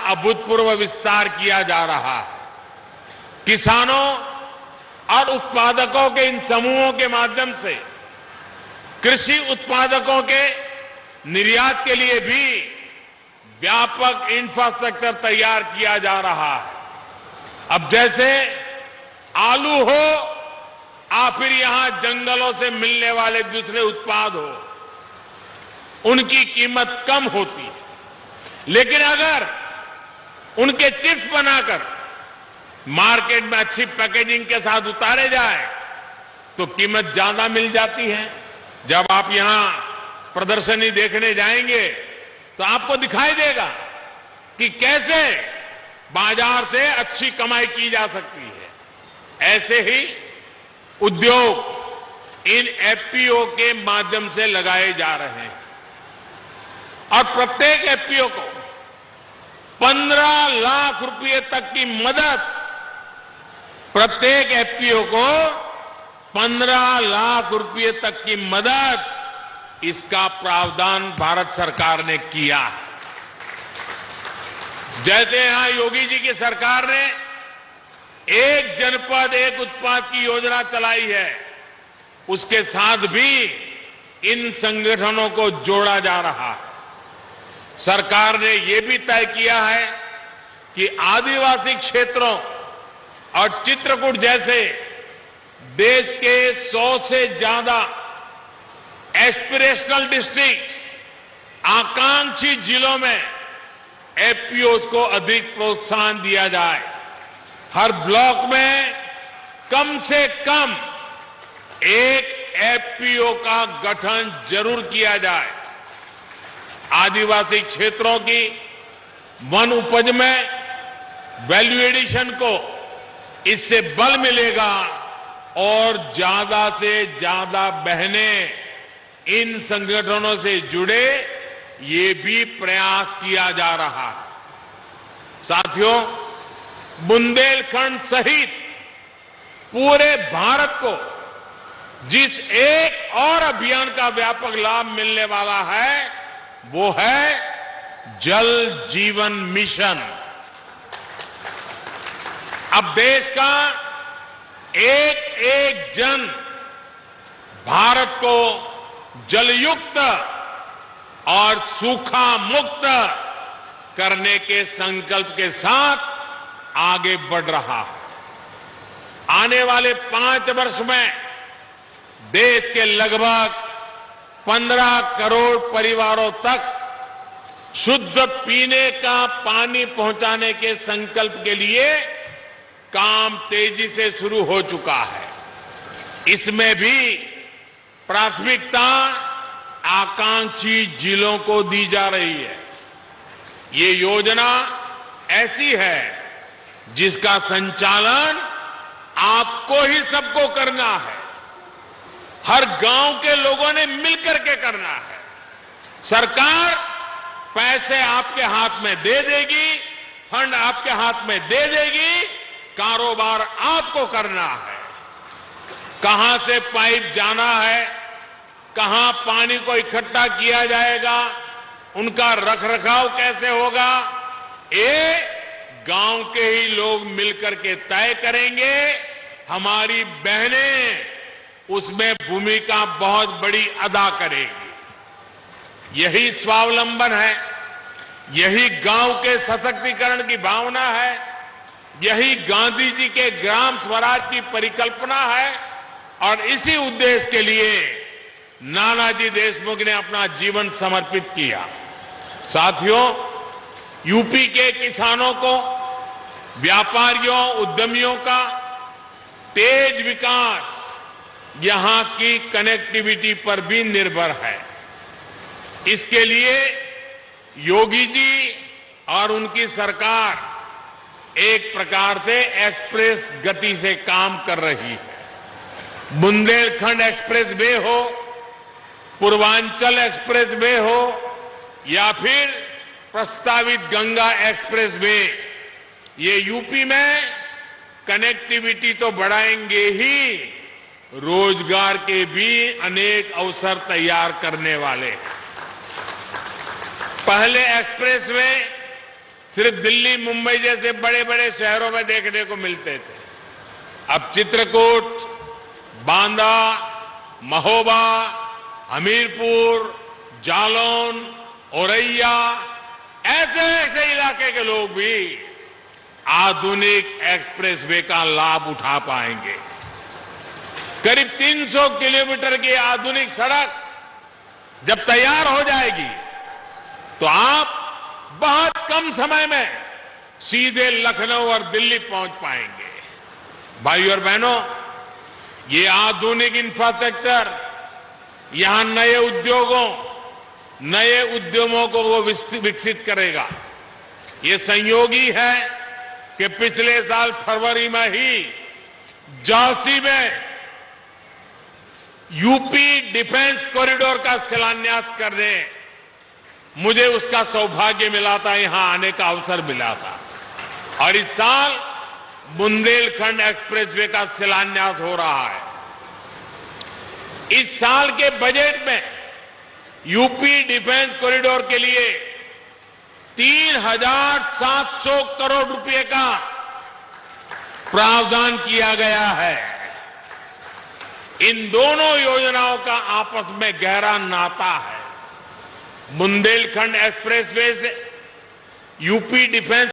अभूतपूर्व विस्तार किया जा रहा है। किसानों और उत्पादकों के इन समूहों के माध्यम से कृषि उत्पादकों के निर्यात के लिए भी व्यापक इंफ्रास्ट्रक्चर तैयार किया जा रहा है। अब जैसे आलू हो या फिर यहां जंगलों से मिलने वाले दूसरे उत्पाद हो, उनकी कीमत कम होती है, लेकिन अगर उनके चिप्स बनाकर मार्केट में अच्छी पैकेजिंग के साथ उतारे जाए तो कीमत ज्यादा मिल जाती है। जब आप यहां प्रदर्शनी देखने जाएंगे तो आपको दिखाई देगा कि कैसे बाजार से अच्छी कमाई की जा सकती है। ऐसे ही उद्योग इन एफपीओ के माध्यम से लगाए जा रहे हैं और प्रत्येक एफपीओ को 15 लाख रुपए तक की मदद, प्रत्येक एफपीओ को 15 लाख रुपए तक की मदद, इसका प्रावधान भारत सरकार ने किया है। जैसे यहां योगी जी की सरकार ने एक जनपद एक उत्पाद की योजना चलाई है, उसके साथ भी इन संगठनों को जोड़ा जा रहा है। सरकार ने यह भी तय किया है कि आदिवासी क्षेत्रों और चित्रकूट जैसे देश के 100 से ज्यादा एस्पिरेशनल डिस्ट्रिक्ट्स, आकांक्षी जिलों में एफपीओज को अधिक प्रोत्साहन दिया जाए। हर ब्लॉक में कम से कम एक एफपीओ का गठन जरूर किया जाए। आदिवासी क्षेत्रों की वन उपज में वैल्यू एडिशन को इससे बल मिलेगा और ज्यादा से ज्यादा बहनें इन संगठनों से जुड़े, ये भी प्रयास किया जा रहा है। साथियों, बुंदेलखंड सहित पूरे भारत को जिस एक और अभियान का व्यापक लाभ मिलने वाला है वो है जल जीवन मिशन। अब देश का एक एक जन भारत को जलयुक्त और सूखा मुक्त करने के संकल्प के साथ आगे बढ़ रहा है। आने वाले 5 वर्ष में देश के लगभग 15 करोड़ परिवारों तक शुद्ध पीने का पानी पहुंचाने के संकल्प के लिए काम तेजी से शुरू हो चुका है। इसमें भी प्राथमिकता आकांक्षी जिलों को दी जा रही है। ये योजना ऐसी है जिसका संचालन आपको ही सबको करना है। हर गांव के लोगों ने मिलकर के करना है। सरकार पैसे आपके हाथ में दे देगी, फंड आपके हाथ में दे देगी, कारोबार आपको करना है। कहां से पाइप जाना है, कहां पानी को इकट्ठा किया जाएगा, उनका रखरखाव कैसे होगा, ये गांव के ही लोग मिलकर के तय करेंगे। हमारी बहनें उसमें भूमिका बहुत बड़ी अदा करेगी। यही स्वावलंबन है, यही गांव के सशक्तिकरण की भावना है, यही गांधी जी के ग्राम स्वराज की परिकल्पना है और इसी उद्देश्य के लिए नानाजी देशमुख ने अपना जीवन समर्पित किया। साथियों, यूपी के किसानों को, व्यापारियों, उद्यमियों का तेज विकास यहां की कनेक्टिविटी पर भी निर्भर है। इसके लिए योगी जी और उनकी सरकार एक प्रकार से एक्सप्रेस गति से काम कर रही है। बुंदेलखंड एक्सप्रेस वे हो, पूर्वांचल एक्सप्रेस वे हो या फिर प्रस्तावित गंगा एक्सप्रेस वे, ये यूपी में कनेक्टिविटी तो बढ़ाएंगे ही, रोजगार के भी अनेक अवसर तैयार करने वाले हैं। पहले एक्सप्रेस वे सिर्फ दिल्ली मुंबई जैसे बड़े बड़े शहरों में देखने को मिलते थे। अब चित्रकूट, बांदा, महोबा, हमीरपुर, जालौन, औरैया ऐसे ऐसे इलाके के लोग भी आधुनिक एक्सप्रेसवे का लाभ उठा पाएंगे। करीब 300 किलोमीटर की आधुनिक सड़क जब तैयार हो जाएगी तो आप बहुत कम समय में सीधे लखनऊ और दिल्ली पहुंच पाएंगे। भाइयों और बहनों, ये आधुनिक इंफ्रास्ट्रक्चर यहां नए उद्योगों, नए उद्यमों को वो विकसित करेगा। ये संयोगी है कि पिछले साल फरवरी में ही झांसी में यूपी डिफेंस कॉरिडोर का शिलान्यास करने मुझे उसका सौभाग्य मिला था, यहां आने का अवसर मिला था। और इस साल बुंदेलखंड एक्सप्रेसवे का शिलान्यास हो रहा है। इस साल के बजट में यूपी डिफेंस कॉरिडोर के लिए 3,700 करोड़ रुपए का प्रावधान किया गया है। इन दोनों योजनाओं का आपस में गहरा नाता है। बुंदेलखंड एक्सप्रेसवे से यूपी डिफेंस